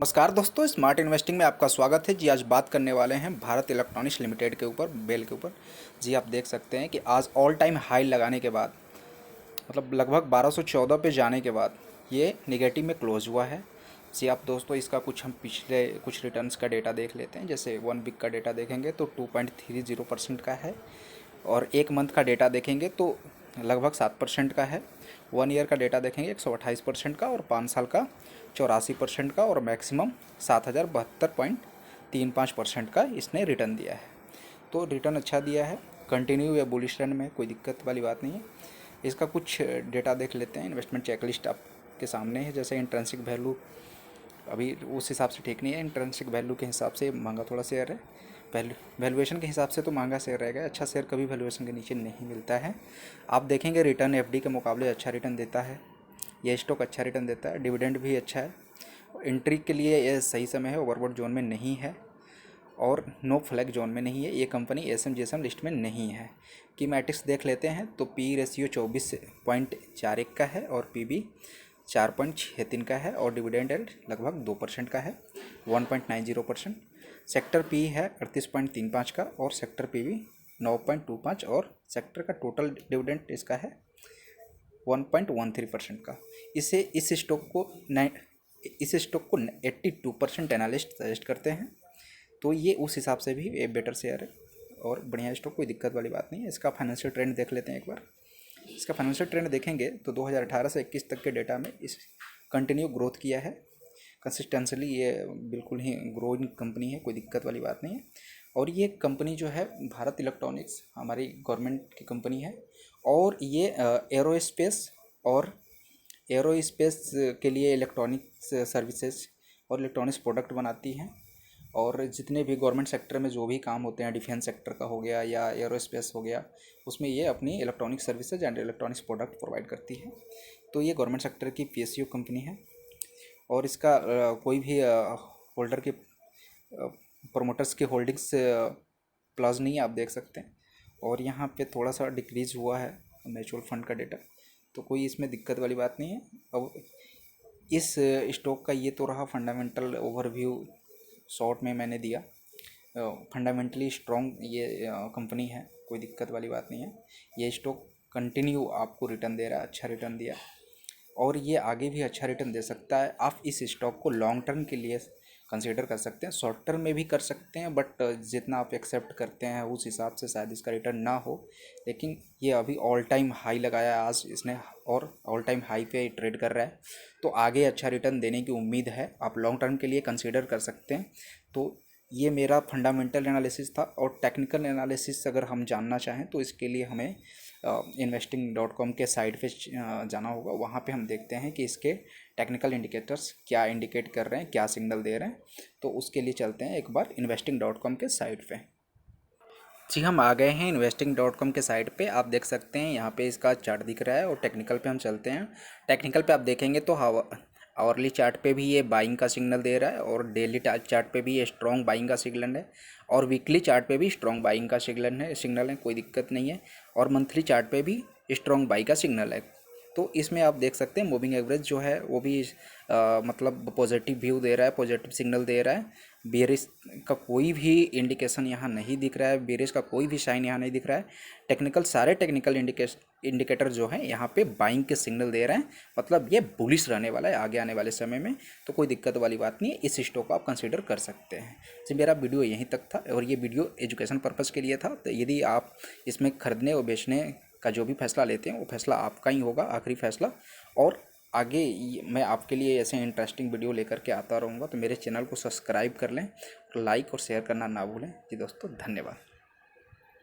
नमस्कार दोस्तों, smart investing में आपका स्वागत है जी। आज बात करने वाले हैं भारत इलेक्ट्रॉनिक्स लिमिटेड के ऊपर, बेल के ऊपर। जी आप देख सकते हैं कि आज ऑल टाइम हाई लगाने के बाद, मतलब लगभग 1214 पे जाने के बाद ये नेगेटिव में क्लोज हुआ है। जी आप दोस्तों, इसका कुछ हम पिछले कुछ रिटर्न्स का डेटा देख लेते हैं। जैसे 1 वीक का डेटा देखेंगे तो 2.30% का है, और एक मंथ का डेटा देखेंगे तो लगभग 7% का है। 1 ईयर का डेटा देखेंगे 128% का, और 5 साल का 84% का, और मैक्सिमम 7072.35% का इसने रिटर्न दिया है। तो रिटर्न अच्छा दिया है, कंटिन्यू या बुलिश ट्रेंड में, कोई दिक्कत वाली बात नहीं है। इसका कुछ डेटा देख लेते हैं। इन्वेस्टमेंट चेकलिस्ट आपके सामने है। जैसे इंट्रिंसिक वैल्यू अभी उस हिसाब से ठीक नहीं है। इंट्रिंसिक वैल्यू के हिसाब से महंगा थोड़ा शेयर है। वैल्यूएशन के हिसाब से तो महंगा शेयर रहेगा। अच्छा शेयर कभी वैल्यूएशन के नीचे नहीं मिलता है। आप देखेंगे रिटर्न एफडी के मुकाबले अच्छा रिटर्न देता है। यह स्टॉक अच्छा रिटर्न देता है। डिविडेंड भी अच्छा है। एंट्री के लिए यह सही समय है। ओवरबॉट जोन में नहीं है और नो फ्लैग जोन में नहीं है। ये कंपनी एसएम जीएसएम लिस्ट में नहीं है। की मैट्रिक्स देख लेते हैं तो पी रेशियो 24.41 का है, और पीबी 4.63 का है, और डिविडेंड यील्ड लगभग 2% का है, 1.90%। सेक्टर पी है 38.35 का, और सेक्टर पीबी 9.25, और सेक्टर का टोटल डिविडेंड इसका है 1.13% का। इस स्टॉक को 82% एनालिस्ट सजेस्ट करते हैं। तो ये उस हिसाब से भी ये बेटर शेयर है और बढ़िया स्टॉक, कोई दिक्कत वाली बात नहीं है। इसका फाइनेंशियल ट्रेंड देख लेते हैं एक बार। इसका फाइनेंशियल ट्रेंड देखेंगे तो 2018 से 21 तक के डेटा में इस कंटिन्यू ग्रोथ किया है कंसिस्टेंसली। ये बिल्कुल ही ग्रोइंग कंपनी है, कोई दिक्कत वाली बात नहीं है। और ये कंपनी जो है भारत इलेक्ट्रॉनिक्स हमारी गवर्नमेंट की कंपनी है, और ये एरोस्पेस के लिए इलेक्ट्रॉनिक्स सर्विसेज और इलेक्ट्रॉनिक्स प्रोडक्ट बनाती हैं। और जितने भी गवर्नमेंट सेक्टर में जो भी काम होते हैं, डिफेंस सेक्टर का हो गया या एरोस्पेस हो गया, उसमें ये अपनी electronic services and electronics product provide करती है। तो ये गवर्नमेंट सेक्टर की पीएसयू कंपनी है। और इसका कोई भी होल्डर के प्रोमोटर्स की होल्डिंग्स प्लस नहीं है, आप देख सकते हैं। और यहाँ पे थोड़ा सा डिक्रीज़ हुआ है म्यूचुअल फंड का डेटा, तो कोई इसमें दिक्कत वाली बात नहीं है। अब इस स्टॉक का ये तो रहा फंडामेंटल ओवरव्यू, शॉर्ट में मैंने दिया। फंडामेंटली स्ट्रॉन्ग ये कंपनी है, कोई दिक्कत वाली बात नहीं है। ये स्टॉक कंटिन्यू आपको रिटर्न दे रहा है, अच्छा रिटर्न दिया, और ये आगे भी अच्छा रिटर्न दे सकता है। आप इस स्टॉक को लॉन्ग टर्म के लिए कंसीडर कर सकते हैं, शॉर्ट टर्म में भी कर सकते हैं, बट जितना आप एक्सेप्ट करते हैं उस हिसाब से शायद इसका रिटर्न ना हो। लेकिन ये अभी ऑल टाइम हाई लगाया है आज इसने, और ऑल टाइम हाई पे ट्रेड कर रहा है, तो आगे अच्छा रिटर्न देने की उम्मीद है। आप लॉन्ग टर्म के लिए कंसीडर कर सकते हैं। तो ये मेरा फंडामेंटल एनालिसिस था। और टेक्निकल एनालिसिस अगर हम जानना चाहें तो इसके लिए हमें investing.com के साइट पे जाना होगा। वहाँ पे हम देखते हैं कि इसके टेक्निकल इंडिकेटर्स क्या इंडिकेट कर रहे हैं, क्या सिग्नल दे रहे हैं। तो उसके लिए चलते हैं एक बार investing.com के साइट पे। जी हम आ गए हैं investing.com के साइट पे। आप देख सकते हैं यहाँ पे इसका चार्ट दिख रहा है, और टेक्निकल पे हम चलते हैं। टेक्निकल पे आप देखेंगे तो आवरली चार्ट पे भी ये बाइंग का सिग्नल दे रहा है, और डेली चार्ट पे भी ये स्ट्रॉन्ग बाइंग का सिग्नल है, और वीकली चार्ट पे भी स्ट्रॉन्ग बाइंग का सिग्नल है, कोई दिक्कत नहीं है। और मंथली चार्ट पे भी स्ट्रॉन्ग बाई का सिग्नल है। तो इसमें आप देख सकते हैं मूविंग एवरेज जो है वो भी मतलब पॉजिटिव व्यू दे रहा है, पॉजिटिव सिग्नल दे रहा है। बेरिश का कोई भी इंडिकेशन यहाँ नहीं दिख रहा है, बेरिश का कोई भी साइन यहाँ नहीं दिख रहा है। सारे टेक्निकल इंडिकेटर जो है यहाँ पे बाइंग के सिग्नल दे रहे हैं, मतलब ये बुलिश रहने वाला है आगे आने वाले समय में। तो कोई दिक्कत वाली बात नहीं है, इस स्टॉक को आप कंसीडर कर सकते हैं। जी मेरा वीडियो यहीं तक था, और ये वीडियो एजुकेशन पर्पज़ के लिए था। तो यदि आप इसमें खरीदने और बेचने का जो भी फैसला लेते हैं वो फैसला आपका ही होगा, आखिरी फैसला। और आगे मैं आपके लिए ऐसे इंटरेस्टिंग वीडियो लेकर के आता रहूँगा। तो मेरे चैनल को सब्सक्राइब कर लें, लाइक और शेयर करना ना भूलें। जी दोस्तों, धन्यवाद।